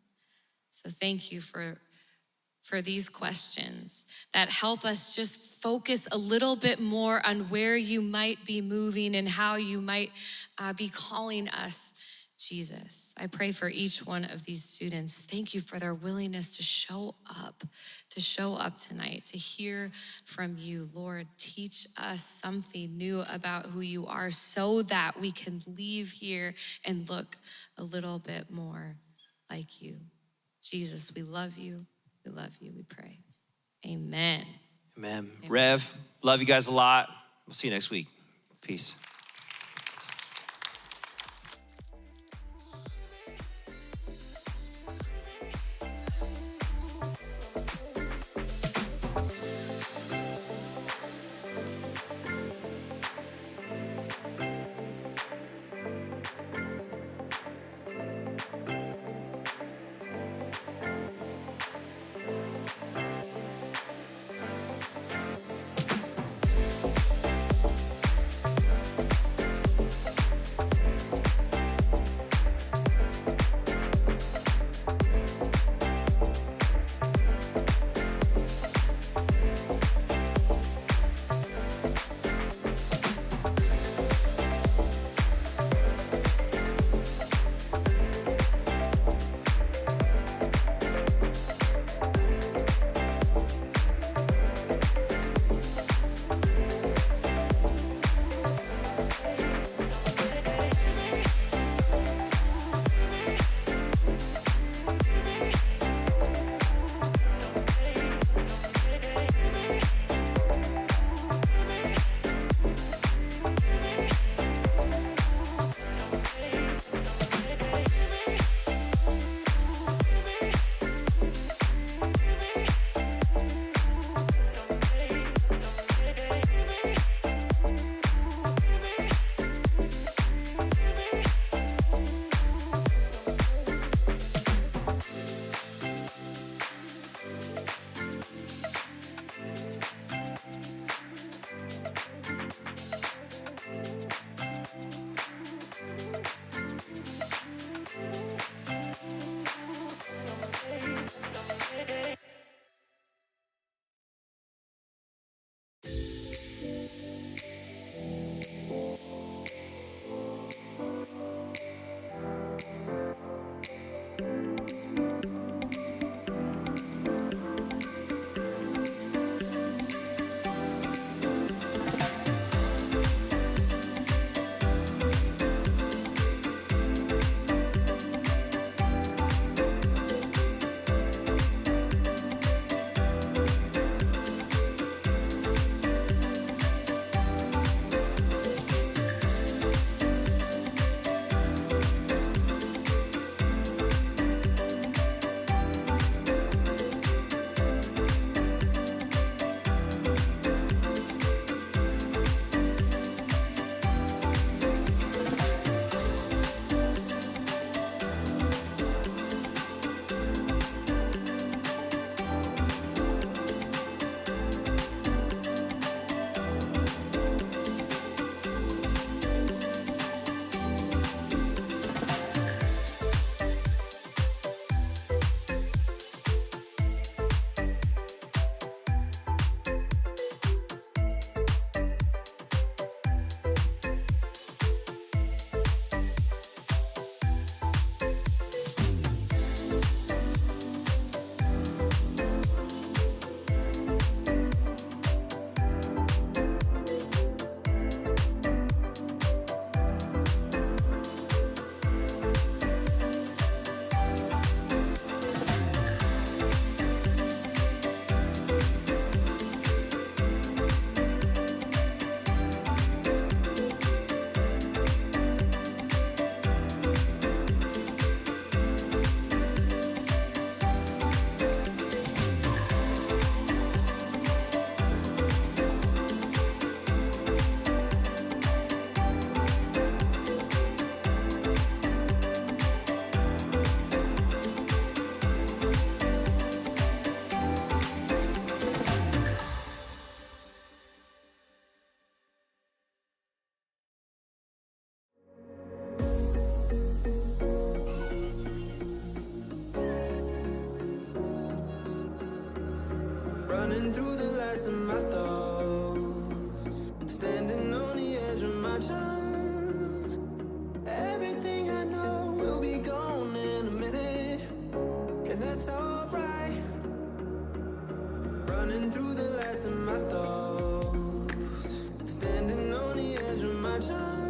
So thank you for these questions that help us just focus a little bit more on where you might be moving and how you might be calling us, Jesus. I pray for each one of these students. Thank you for their willingness to show up tonight, to hear from you. Lord, teach us something new about who you are so that we can leave here and look a little bit more like you. Jesus, we love you. We love you, we pray. Amen. Amen. Rev, love you guys a lot. We'll see you next week. Peace. running through the last of my thoughts, standing on the edge of my time. Everything I know will be gone in a minute, and that's alright. Running through the last of my thoughts, standing on the edge of my time.